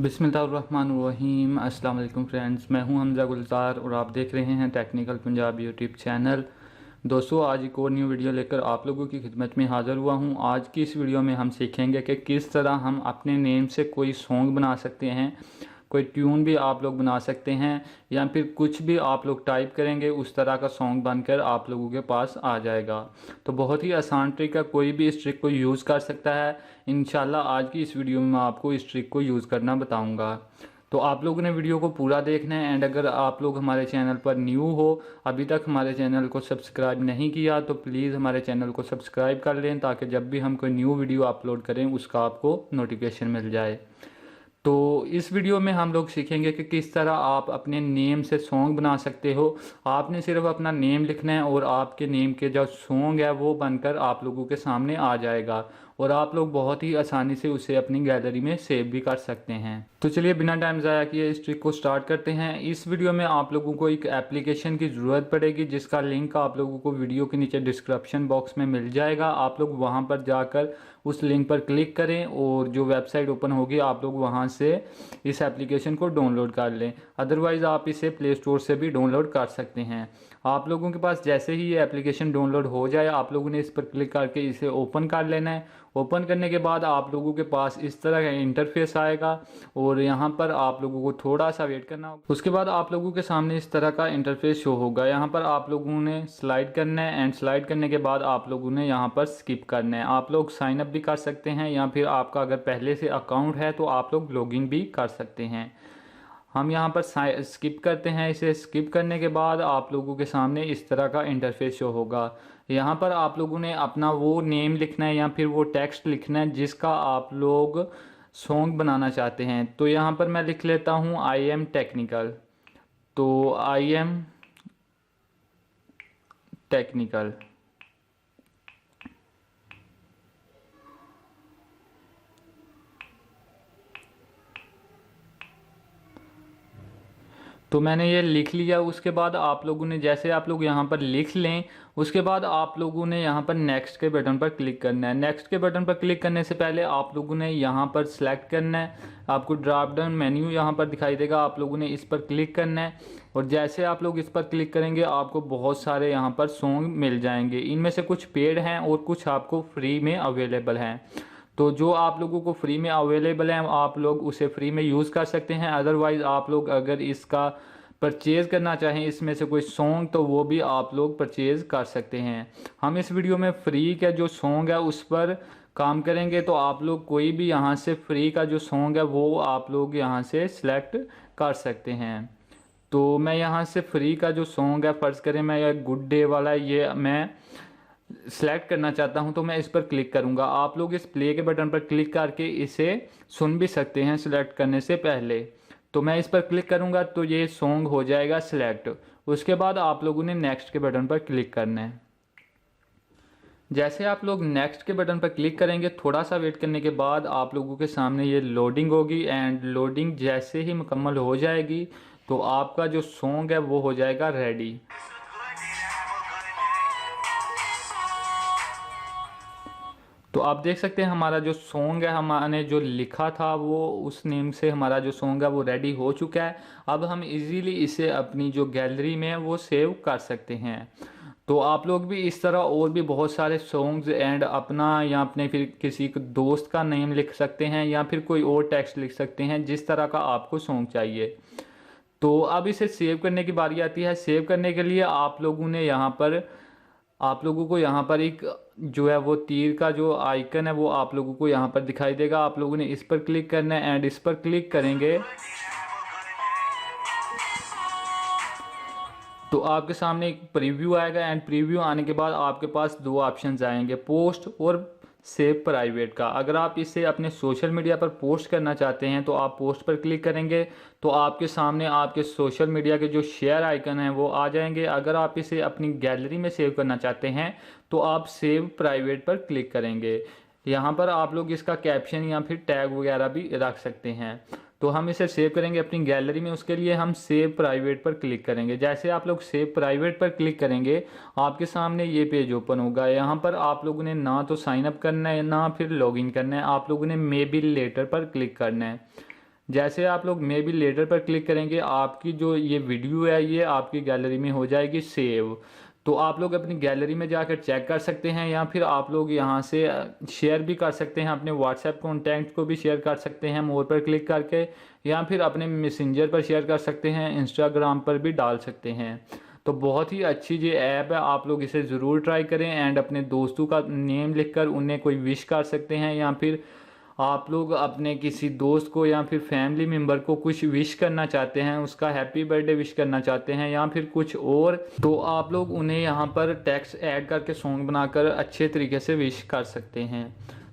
बिस्मिल्लाहिर्रहमानिर्रहीम। अस्सलाम वालेकुम फ्रेंड्स, मैं हूं हमज़ा गुलजार और आप देख रहे हैं टेक्निकल पंजाब यूट्यूब चैनल। दोस्तों, आज एक और न्यू वीडियो लेकर आप लोगों की खिदमत में हाज़िर हुआ हूं। आज की इस वीडियो में हम सीखेंगे कि किस तरह हम अपने नेम से कोई सॉन्ग बना सकते हैं, कोई ट्यून भी आप लोग बना सकते हैं, या फिर कुछ भी आप लोग टाइप करेंगे उस तरह का सॉन्ग बनकर आप लोगों के पास आ जाएगा। तो बहुत ही आसान ट्रिक है, कोई भी इस ट्रिक को यूज़ कर सकता है। इंशाल्लाह आज की इस वीडियो में मैं आपको इस ट्रिक को यूज़ करना बताऊंगा। तो आप लोगों ने वीडियो को पूरा देखना है। एंड अगर आप लोग हमारे चैनल पर न्यू हो, अभी तक हमारे चैनल को सब्सक्राइब नहीं किया, तो प्लीज़ हमारे चैनल को सब्सक्राइब कर लें ताकि जब भी हम कोई न्यू वीडियो अपलोड करें उसका आपको नोटिफिकेशन मिल जाए। तो इस वीडियो में हम लोग सीखेंगे कि किस तरह आप अपने नेम से सॉन्ग बना सकते हो। आपने सिर्फ अपना नेम लिखना है और आपके नेम के जो सॉन्ग है वो बनकर आप लोगों के सामने आ जाएगा और आप लोग बहुत ही आसानी से उसे अपनी गैलरी में सेव भी कर सकते हैं। तो चलिए बिना टाइम ज़ाया किए इस ट्रिक को स्टार्ट करते हैं। इस वीडियो में आप लोगों को एक एप्लीकेशन की ज़रूरत पड़ेगी जिसका लिंक आप लोगों को वीडियो के नीचे डिस्क्रिप्शन बॉक्स में मिल जाएगा। आप लोग वहां पर जाकर उस लिंक पर क्लिक करें और जो वेबसाइट ओपन होगी आप लोग वहां से इस एप्लीकेशन को डाउनलोड कर लें। अदरवाइज़ आप इसे प्ले स्टोर से भी डाउनलोड कर सकते हैं। आप लोगों के पास जैसे ही ये एप्लीकेशन डाउनलोड हो जाए आप लोगों ने इस पर क्लिक करके इसे ओपन कर लेना है। ओपन करने के बाद आप लोगों के पास इस तरह का इंटरफेस आएगा और यहाँ पर आप लोगों को थोड़ा सा वेट करना होगा। उसके बाद आप लोगों के सामने इस तरह का इंटरफेस शो होगा। यहाँ पर आप लोगों ने स्लाइड करना है एंड स्लाइड करने के बाद आप लोगों ने यहाँ पर स्किप करना है। आप लोग साइन अप भी कर सकते हैं या फिर आपका अगर पहले से अकाउंट है तो आप लोग लॉगिन भी कर सकते हैं। हम यहाँ पर स्किप करते हैं। इसे स्किप करने के बाद आप लोगों के सामने इस तरह का इंटरफेस शो होगा। यहाँ पर आप लोगों ने अपना वो नेम लिखना है या फिर वो टेक्स्ट लिखना है जिसका आप लोग सॉन्ग बनाना चाहते हैं। तो यहाँ पर मैं लिख लेता हूँ आई एम टेक्निकल। तो आई एम टेक्निकल। तो मैंने ये लिख लिया। उसके बाद आप लोगों ने जैसे आप लोग यहाँ पर लिख लें उसके बाद आप लोगों ने यहाँ पर नेक्स्ट के बटन पर क्लिक करना है। नेक्स्ट के बटन पर क्लिक करने से पहले आप लोगों ने यहाँ पर सिलेक्ट करना है। आपको ड्रॉप डाउन मेन्यू यहाँ पर दिखाई देगा, आप लोगों ने इस पर क्लिक करना है और जैसे आप लोग इस पर क्लिक करेंगे आपको बहुत सारे यहाँ पर सॉन्ग मिल जाएंगे। इनमें से कुछ पेड हैं और कुछ आपको फ्री में अवेलेबल हैं। तो जो आप लोगों को फ्री में अवेलेबल है आप लोग उसे फ्री में यूज़ कर सकते हैं। अदरवाइज़ आप लोग अगर इसका परचेज़ करना चाहें इसमें से कोई सॉन्ग तो वो भी आप लोग परचेज़ कर सकते हैं। हम इस वीडियो में फ्री का जो सॉन्ग है उस पर काम करेंगे। तो आप लोग कोई भी यहाँ से फ्री का जो सॉन्ग है वो आप लोग यहाँ से सिलेक्ट कर सकते हैं। तो मैं यहाँ से फ्री का जो सॉन्ग है, फ़र्ज़ करें मैं ये गुड डे वाला ये मैं सेलेक्ट करना चाहता हूं तो मैं इस पर क्लिक करूंगा। आप लोग इस प्ले के बटन पर क्लिक करके इसे सुन भी सकते हैं सिलेक्ट करने से पहले। तो मैं इस पर क्लिक करूंगा तो ये सॉन्ग हो जाएगा सिलेक्ट। उसके बाद आप लोगों ने नेक्स्ट के बटन पर क्लिक करना है। जैसे आप लोग नेक्स्ट के बटन पर क्लिक करेंगे थोड़ा सा वेट करने के बाद आप लोगों के सामने ये लोडिंग होगी एंड लोडिंग जैसे ही मुकम्मल हो जाएगी तो आपका जो सॉन्ग है वो हो जाएगा रेडी। तो आप देख सकते हैं हमारा जो सॉन्ग है हमने जो लिखा था वो उस नेम से हमारा जो सॉन्ग है वो रेडी हो चुका है। अब हम इजीली इसे अपनी जो गैलरी में है वो सेव कर सकते हैं। तो आप लोग भी इस तरह और भी बहुत सारे सॉन्ग्स एंड अपना या अपने फिर किसी दोस्त का नेम लिख सकते हैं या फिर कोई और टेक्स्ट लिख सकते हैं जिस तरह का आपको सॉन्ग चाहिए। तो अब इसे सेव करने की बारी आती है। सेव करने के लिए आप लोगों ने यहाँ पर आप लोगों को यहाँ पर एक जो है वो तीर का जो आइकन है वो आप लोगों को यहाँ पर दिखाई देगा। आप लोगों ने इस पर क्लिक करना है एंड इस पर क्लिक करेंगे तो आपके सामने एक प्रीव्यू आएगा एंड प्रीव्यू आने के बाद आपके पास दो ऑप्शंस आएंगे, पोस्ट और सेव प्राइवेट का। अगर आप इसे अपने सोशल मीडिया पर पोस्ट करना चाहते हैं तो आप पोस्ट पर क्लिक करेंगे तो आपके सामने आपके सोशल मीडिया के जो शेयर आइकन हैं वो आ जाएंगे। अगर आप इसे अपनी गैलरी में सेव करना चाहते हैं तो आप सेव प्राइवेट पर क्लिक करेंगे। यहाँ पर आप लोग इसका कैप्शन या फिर टैग वगैरह भी रख सकते हैं। तो हम इसे सेव करेंगे अपनी गैलरी में, उसके लिए हम सेव प्राइवेट पर क्लिक करेंगे। जैसे आप लोग सेव प्राइवेट पर क्लिक करेंगे आपके सामने ये पेज ओपन होगा। यहाँ पर आप लोगों ने ना तो साइन अप करना है ना फिर लॉगिन करना है, आप लोगों ने मे बी लेटर पर क्लिक करना है। जैसे आप लोग मे बी लेटर पर क्लिक करेंगे, आपकी जो ये वीडियो है ये आपकी गैलरी में हो जाएगी सेव। तो आप लोग अपनी गैलरी में जाकर चेक कर सकते हैं, या फिर आप लोग यहाँ से शेयर भी कर सकते हैं, अपने व्हाट्सएप कॉन्टैक्ट को भी शेयर कर सकते हैं मोर पर क्लिक करके, या फिर अपने मैसेंजर पर शेयर कर सकते हैं, इंस्टाग्राम पर भी डाल सकते हैं। तो बहुत ही अच्छी ये ऐप है, आप लोग इसे ज़रूर ट्राई करें। एंड अपने दोस्तों का नेम लिखकर उन्हें कोई विश कर सकते हैं, या फिर आप लोग अपने किसी दोस्त को या फिर फैमिली मेम्बर को कुछ विश करना चाहते हैं, उसका हैप्पी बर्थडे विश करना चाहते हैं या फिर कुछ और, तो आप लोग उन्हें यहाँ पर टेक्स्ट ऐड करके सॉन्ग बनाकर अच्छे तरीके से विश कर सकते हैं।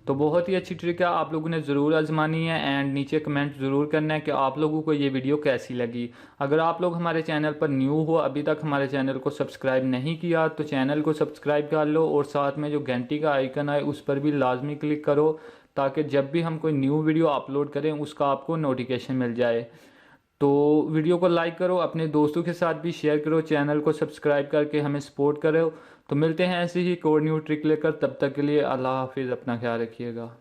तो बहुत ही अच्छी ट्रिक है, आप लोगों ने ज़रूर आजमानी है। एंड नीचे कमेंट ज़रूर करना है कि आप लोगों को ये वीडियो कैसी लगी। अगर आप लोग हमारे चैनल पर न्यू हो, अभी तक हमारे चैनल को सब्सक्राइब नहीं किया, तो चैनल को सब्सक्राइब कर लो और साथ में जो घंटी का आइकन है उस पर भी लाजमी क्लिक करो, ताकि जब भी हम कोई न्यू वीडियो अपलोड करें उसका आपको नोटिफिकेशन मिल जाए। तो वीडियो को लाइक करो, अपने दोस्तों के साथ भी शेयर करो, चैनल को सब्सक्राइब करके हमें सपोर्ट करो। तो मिलते हैं ऐसे ही एक और न्यू ट्रिक लेकर, तब तक के लिए अल्लाह हाफिज़, अपना ख्याल रखिएगा।